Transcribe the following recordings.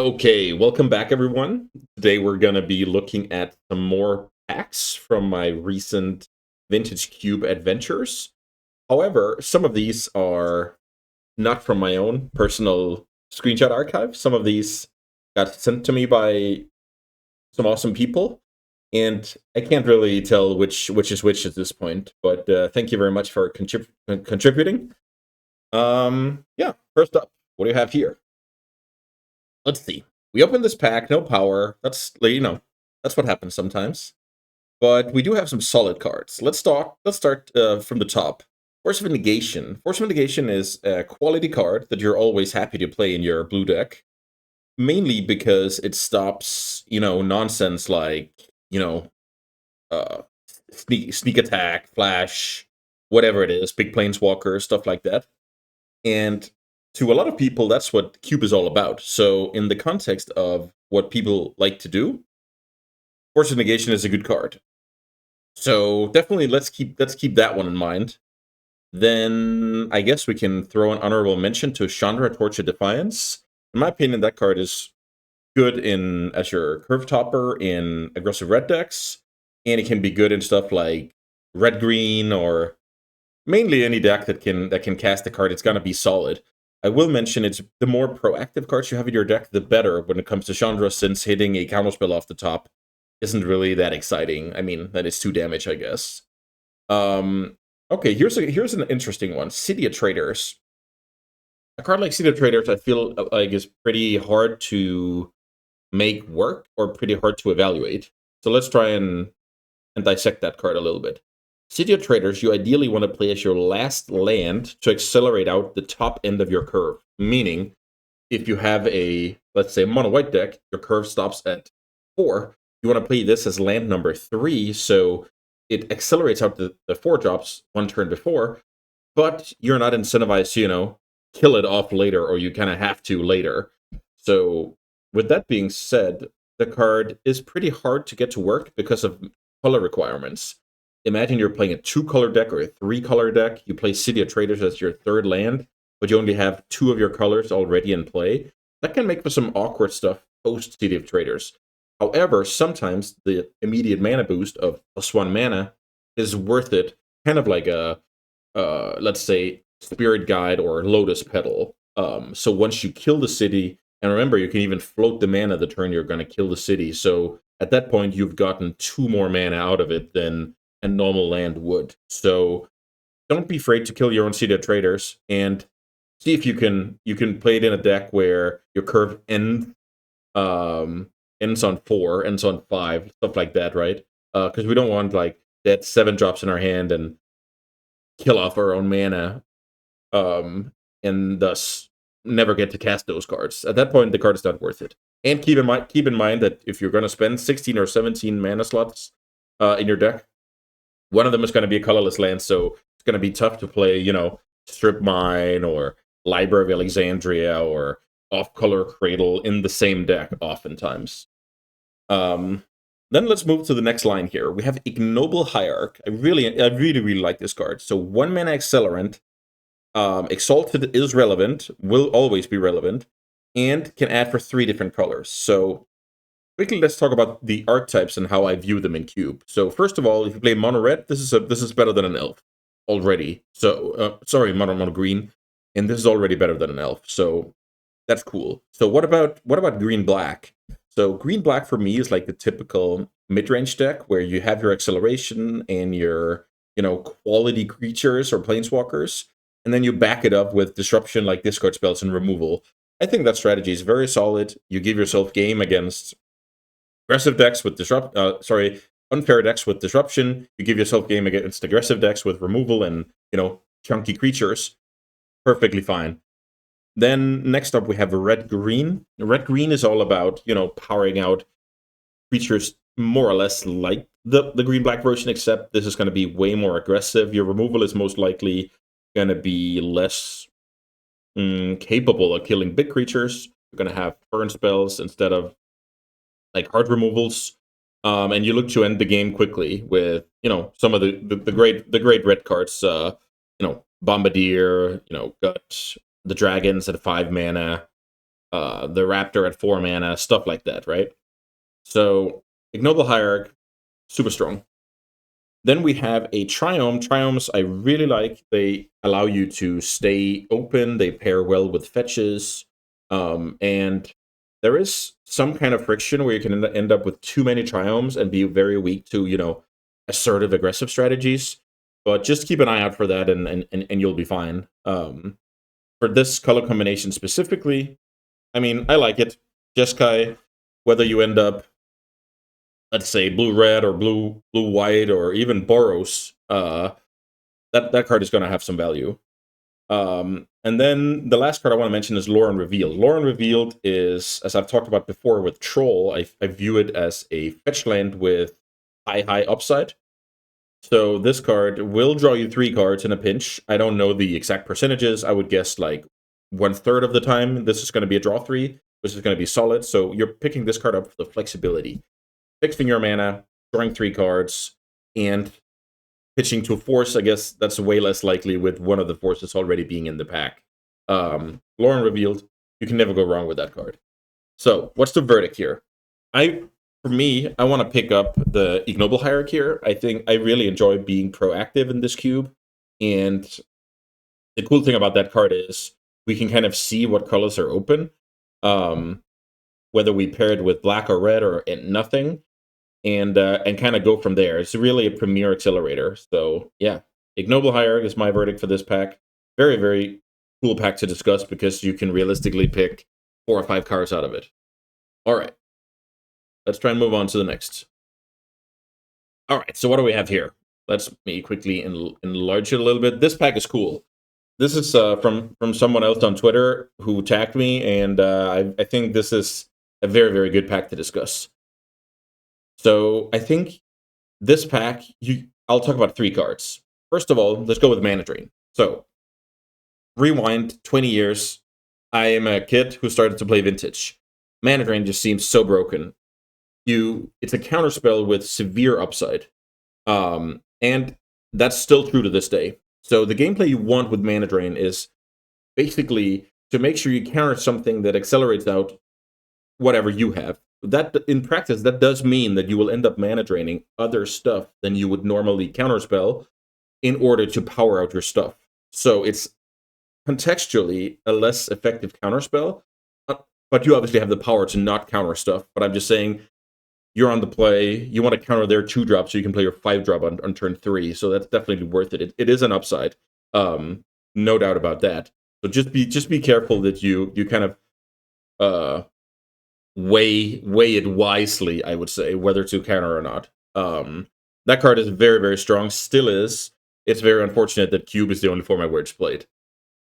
Okay, welcome back, everyone. Today we're going to be looking at some more packs from my recent Vintage Cube adventures. However, some of these are not from my own personal screenshot archive. Some of these got sent to me by some awesome people, and I can't really tell which is which at this point. But thank you very much for contributing. Yeah. First up, what do you have here? Let's see. We opened this pack, no power. That's what happens sometimes. But we do have some solid cards. Let's start from the top. Force of Negation. Force of Negation is a quality card that you're always happy to play in your blue deck. Mainly because it stops, nonsense like, uh, sneak attack, flash, whatever it is, big planeswalker, stuff like that. And to a lot of people, that's what Cube is all about. So, in the context of what people like to do, Force of Negation is a good card. So definitely let's keep that one in mind. Then I guess we can throw an honorable mention to Chandra, Torch of Defiance. In my opinion, that card is good in as your curve topper in aggressive red decks, and it can be good in stuff like red green or mainly any deck that can cast the card. It's gonna be solid. I will mention it's the more proactive cards you have in your deck, the better when it comes to Chandra, since hitting a counterspell off the top isn't really that exciting. I mean, that is 2 damage, I guess. Um, okay, here's an interesting one. City of Traders. A card like City of Traders, I feel like is pretty hard to make work or pretty hard to evaluate. So let's try and dissect that card a little bit. City of Traders, you ideally want to play as your last land to accelerate out the top end of your curve. Meaning, if you have a, let's say, mono white deck, your curve stops at 4. You want to play this as land number 3, so it accelerates out the 4 drops one turn before, but you're not incentivized to, kill it off later, or you kind of have to later. So, with that being said, the card is pretty hard to get to work because of color requirements. Imagine you're playing a 2-color deck or a 3-color deck. You play City of Traders as your third land, but you only have 2 of your colors already in play. That can make for some awkward stuff post City of Traders. However, sometimes the immediate mana boost of +1 mana is worth it, kind of like a, let's say, Spirit Guide or Lotus Petal. So once you kill the city, and remember, you can even float the mana the turn you're going to kill the city. So at that point, you've gotten 2 more mana out of it than a normal land would. So don't be afraid to kill your own City of Traders and see if you can play it in a deck where your curve ends on 4, ends on 5, stuff like that, right? Because we don't want like that 7 drops in our hand and kill off our own mana, and thus never get to cast those cards. At that point, the card is not worth it. And keep in mind that if you're going to spend 16 or 17 mana slots in your deck, one of them is going to be a colorless land, so it's going to be tough to play, Strip Mine or Library of Alexandria or Off Color Cradle in the same deck, oftentimes. Um, then let's move to the next line here. We have Ignoble Hierarch. I really like this card. So 1 mana accelerant. Exalted is relevant, will always be relevant, and can add for 3 different colors. So quickly, let's talk about the archetypes and how I view them in Cube. So first of all, if you play mono red, this is better than an elf already. So sorry, mono green, and this is already better than an elf. So that's cool. So what about green black? So green black for me is like the typical mid-range deck where you have your acceleration and your quality creatures or planeswalkers, and then you back it up with disruption like discard spells and removal. I think that strategy is very solid. You give yourself game against aggressive decks with unfair decks with disruption. You give yourself game against aggressive decks with removal and chunky creatures. Perfectly fine. Then next up we have red green. Red green is all about powering out creatures more or less like the green black version, except this is going to be way more aggressive. Your removal is most likely going to be less capable of killing big creatures. You're going to have burn spells instead of like hard removals, and you look to end the game quickly with some of the great red cards. Bombardier, Gut, the dragons at 5 mana. the Raptor at 4 mana, stuff like that, right? So Ignoble Hierarch, super strong. Then we have a Triome. Triomes I really like. They allow you to stay open. They pair well with fetches. And there is some kind of friction where you can end up with too many Triomes and be very weak to, assertive, aggressive strategies. But just keep an eye out for that, and you'll be fine. For this color combination specifically, I mean, I like it. Jeskai, whether you end up, let's say, blue-red or blue-white or even Boros, that card is going to have some value. And then the last card I want to mention is Lore Unrevealed. Lore Unrevealed is, as I've talked about before with Troll, I view it as a fetch land with high upside. So this card will draw you 3 cards in a pinch. I don't know the exact percentages. I would guess like 1/3 of the time this is going to be a draw 3, which is going to be solid. So you're picking this card up for the flexibility. Fixing your mana, drawing 3 cards, and pitching to a force. I guess that's way less likely with one of the forces already being in the pack. Lore Unrevealed, you can never go wrong with that card. So what's the verdict here? For me, I want to pick up the Ignoble Hierarch here. I think I really enjoy being proactive in this cube. And the cool thing about that card is we can kind of see what colors are open. Whether we pair it with black or red or nothing. And kind of go from there. It's really a premier accelerator. So yeah, Ignoble Hierarch is my verdict for this pack. Very, very cool pack to discuss because you can realistically pick 4 or 5 cards out of it. All right. Let's try and move on to the next. All right, so what do we have here? Let's me quickly enlarge it a little bit. This pack is cool. This is from someone else on Twitter who tagged me, and I think this is a very, very good pack to discuss. So I think this pack, I'll talk about 3 cards. First of all, let's go with Mana Drain. So rewind 20 years. I am a kid who started to play Vintage. Mana Drain just seems so broken. It's a counterspell with severe upside. And that's still true to this day. So the gameplay you want with Mana Drain is basically to make sure you counter something that accelerates out whatever you have. That in practice, that does mean that you will end up mana draining other stuff than you would normally counterspell in order to power out your stuff. So it's contextually a less effective counterspell, but you obviously have the power to not counter stuff. But I'm just saying, you're on the play, you want to counter their 2-drop so you can play your 5-drop on turn 3. So that's definitely worth it. It is an upside, no doubt about that. So just be careful that you kind of weigh it wisely, I would say, whether to counter or not. That card is very, very strong, still is. It's very unfortunate that Cube is the only format where it's played.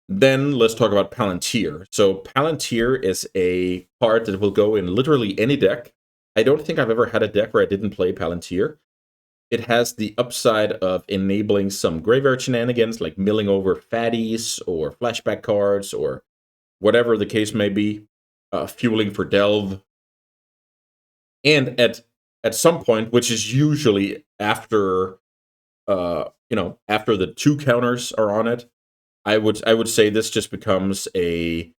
Then let's talk about Palantir. So Palantir is a card that will go in literally any deck. I don't think I've ever had a deck where I didn't play Palantir. It has the upside of enabling some graveyard shenanigans, like milling over fatties or flashback cards or whatever the case may be, fueling for Delve. And at some point, which is usually after after the 2 counters are on it, I would say this just becomes a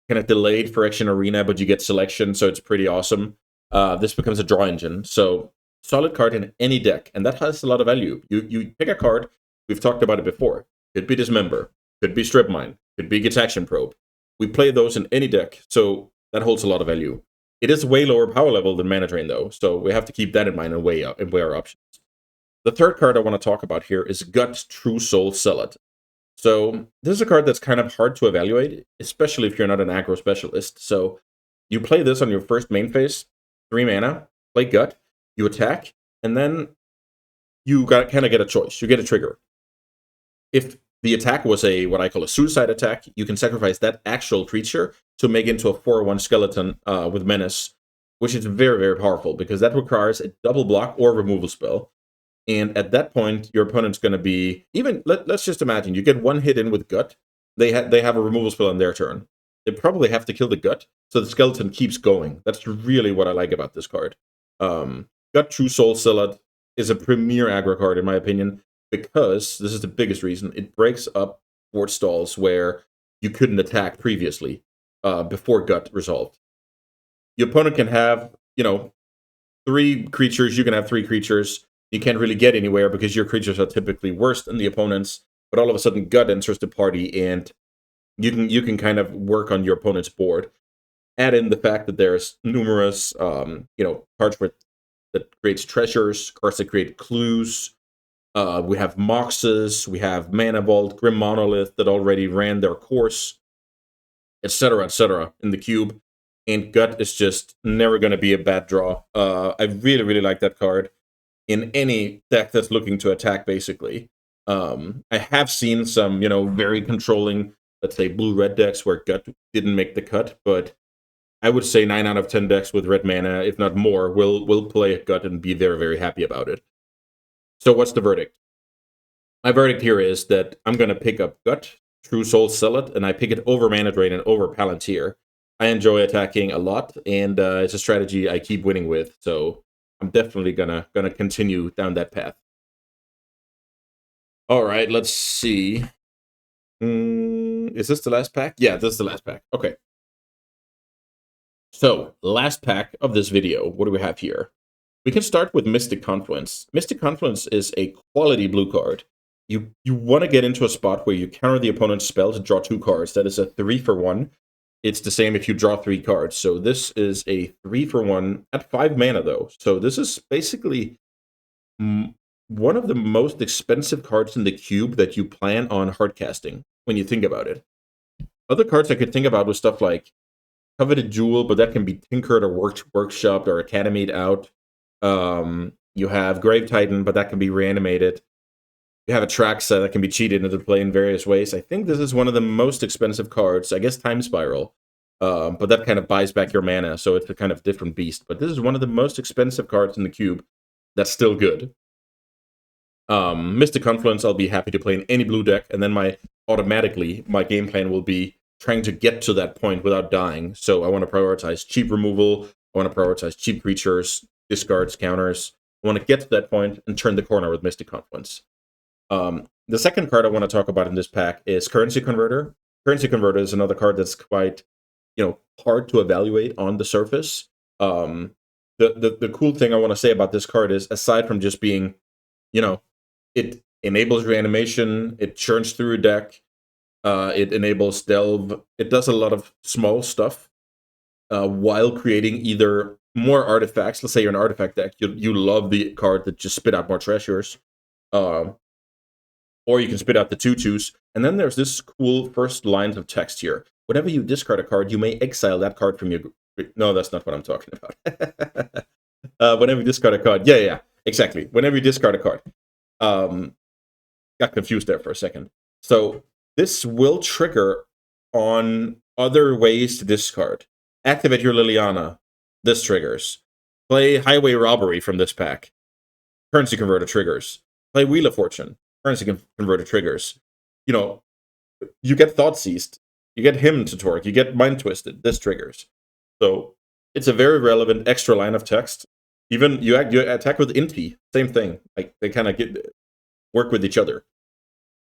kind of delayed for Action Arena, but you get selection, so it's pretty awesome. This becomes a draw engine. So solid card in any deck, and that has a lot of value. You pick a card, we've talked about it before. Could be Dismember, could be Strip Mine, could be Getaction Probe. We play those in any deck, so that holds a lot of value. It is way lower power level than Mana Drain, though, so we have to keep that in mind and weigh our options. The third card I want to talk about here is Gut True Soul Zealot. So this is a card that's kind of hard to evaluate, especially if you're not an aggro specialist. So you play this on your first main phase, 3 mana, play Gut, you attack, and then you kind of get a choice. You get a trigger. If the attack was what I call a suicide attack, you can sacrifice that actual creature to make into a 4/1 skeleton with Menace, which is very, very powerful because that requires a double block or removal spell. And at that point, your opponent's going to be let's just imagine you get 1 hit in with Gut. They have a removal spell on their turn. They probably have to kill the Gut, so the skeleton keeps going. That's really what I like about this card. Gut True Soul Zealot is a premier aggro card, in my opinion, because this is the biggest reason. It breaks up board stalls where you couldn't attack previously. before Gut resolved. Your opponent can have, 3 creatures. You can have 3 creatures. You can't really get anywhere because your creatures are typically worse than the opponent's. But all of a sudden, Gut enters the party, and you can kind of work on your opponent's board. Add in the fact that there's numerous, cards that creates treasures, cards that create clues. We have Moxes, we have Mana Vault, Grim Monolith that already ran their course, etc., in the cube. And Gut is just never going to be a bad draw. I really, really like that card in any deck that's looking to attack, basically. I have seen some, very controlling, let's say, blue-red decks where Gut didn't make the cut, but I would say 9 out of 10 decks with red mana, if not more, will play Gut and be very, very happy about it. So what's the verdict? My verdict here is that I'm going to pick up Gut, True Soul Zealot, and I pick it over Mana Drain and over Palantir. I enjoy attacking a lot, and it's a strategy I keep winning with, so I'm definitely gonna continue down that path. All right, let's see. Is this the last pack? Yeah, this is the last pack. Okay. So, last pack of this video. What do we have here? We can start with Mystic Confluence. Mystic Confluence is a quality blue card. You want to get into a spot where you counter the opponent's spell to draw 2 cards. That is a 3-for-1. It's the same if you draw 3 cards. So this is a 3-for-1 at 5 mana, though. So this is basically one of the most expensive cards in the cube that you plan on hardcasting, when you think about it. Other cards I could think about was stuff like Coveted Jewel, but that can be tinkered or workshopped or academied out. You have Grave Titan, but that can be reanimated. You have a Traxa that can be cheated into play in various ways. I think this is one of the most expensive cards. I guess Time Spiral, but that kind of buys back your mana, so it's a kind of different beast. But this is one of the most expensive cards in the cube that's still good. Mystic Confluence, I'll be happy to play in any blue deck, and then my game plan will be trying to get to that point without dying. So I want to prioritize cheap removal. I want to prioritize cheap creatures, discards, counters. I want to get to that point and turn the corner with Mystic Confluence. The second card I want to talk about in this pack is Currency Converter. Currency Converter is another card that's quite, hard to evaluate on the surface. The cool thing I want to say about this card is, aside from just being, it enables reanimation, it churns through a deck, it enables delve, it does a lot of small stuff while creating either more artifacts. Let's say you're an artifact deck, you love the card that just spit out more treasures, or you can spit out the 2/2s. And then there's this cool first lines of text here. Whenever you discard a card, you may exile that card from your... No, that's not what I'm talking about. Whenever you discard a card... Yeah, exactly. Whenever you discard a card. Got confused there for a second. So this will trigger on other ways to discard. Activate your Liliana. This triggers. Play Highway Robbery from this pack. Currency Converter triggers. Play Wheel of Fortune. Currency Converter triggers. You get Thought Seized. You get Hymn to Torque. You get Mind Twisted. This triggers. So it's a very relevant extra line of text. Even you attack with Inti. Same thing. Like, they kind of work with each other.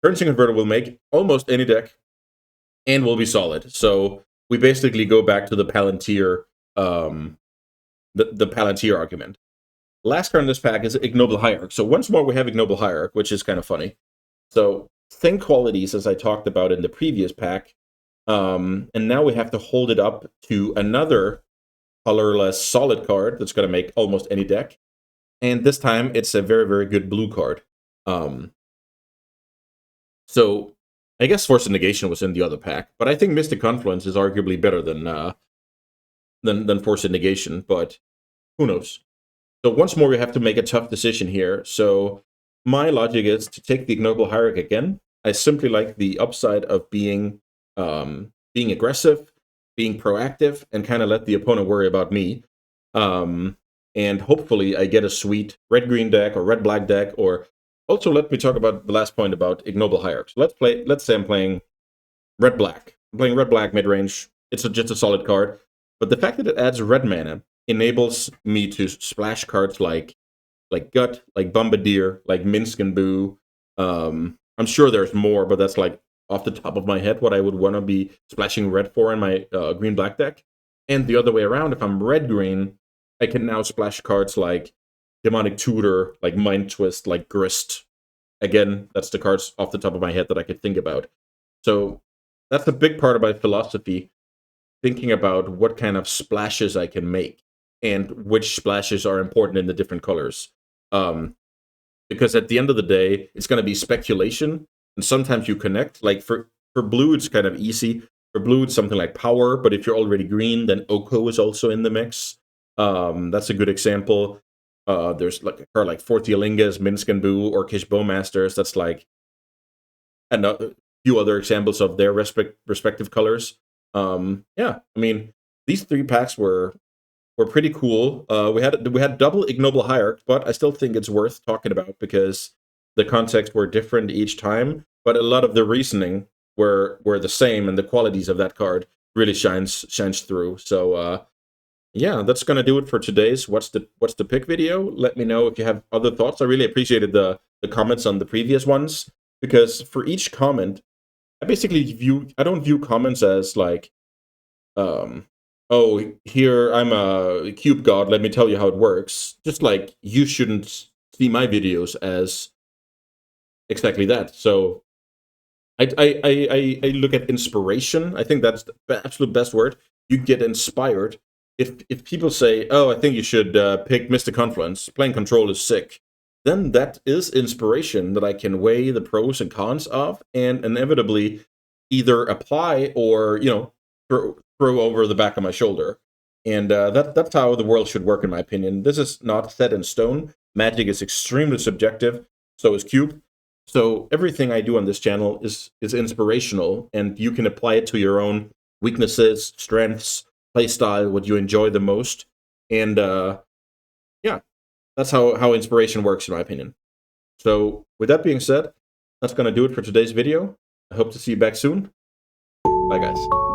Currency Converter will make almost any deck and will be solid. So we basically go back to the Palantir, the Palantir argument. Last card in this pack is Ignoble Hierarch. So once more, we have Ignoble Hierarch, which is kind of funny. So same qualities as I talked about in the previous pack. And now we have to hold it up to another colorless solid card that's going to make almost any deck. And this time, it's a very, very good blue card. So I guess Force of Negation was in the other pack, but I think Mystic Confluence is arguably better than Force of Negation, but who knows? So once more, we have to make a tough decision here. So my logic is to take the Ignoble Hierarch again. I simply like the upside of being aggressive, being proactive, and kind of let the opponent worry about me. And hopefully I get a sweet red-green deck or red-black deck. Or also, let me talk about the last point about Ignoble Hierarch. So let's say I'm playing red-black. I'm playing red-black mid-range. It's just a solid card. But the fact that it adds red mana enables me to splash cards like Gut, like Bombardier, like Minsk and Boo. I'm sure there's more, but that's like off the top of my head what I would want to be splashing red for in my green-black deck. And the other way around, if I'm red-green, I can now splash cards like Demonic Tutor, like Mind Twist, like Grist. Again, that's the cards off the top of my head that I could think about. So that's a big part of my philosophy, thinking about what kind of splashes I can make and which splashes are important in the different colors. Because at the end of the day, it's going to be speculation, and sometimes you connect. Like for blue, it's kind of easy. For blue, it's something like Power, but if you're already green, then Oko is also in the mix. That's a good example. There's like a card like Fortialingas, Minsk and Boo, or Kish Bowmasters. That's like a few other examples of their respective colors. Yeah, I mean, these 3 packs were pretty cool. We had double Ignoble Hierarch, but I still think it's worth talking about because the contexts were different each time, but a lot of the reasoning were the same, and the qualities of that card really shines through. So yeah, that's gonna do it for today's What's the Pick video. Let me know if you have other thoughts. I really appreciated the comments on the previous ones, because for each comment, I don't view comments as like, oh, here, I'm a cube god, let me tell you how it works. Just like, you shouldn't see my videos as exactly that. So I look at inspiration. I think that's the absolute best word. You get inspired. If people say, oh, I think you should pick Mystic Confluence, playing Control is sick, then that is inspiration that I can weigh the pros and cons of, and inevitably either apply or, throw over the back of my shoulder. And that's how the world should work, in my opinion. This is not set in stone. Magic is extremely subjective. So is Cube. So everything I do on this channel is inspirational, and you can apply it to your own weaknesses, strengths, playstyle, what you enjoy the most. And yeah, that's how inspiration works, in my opinion. So with that being said, that's going to do it for today's video. I hope to see you back soon. Bye, guys.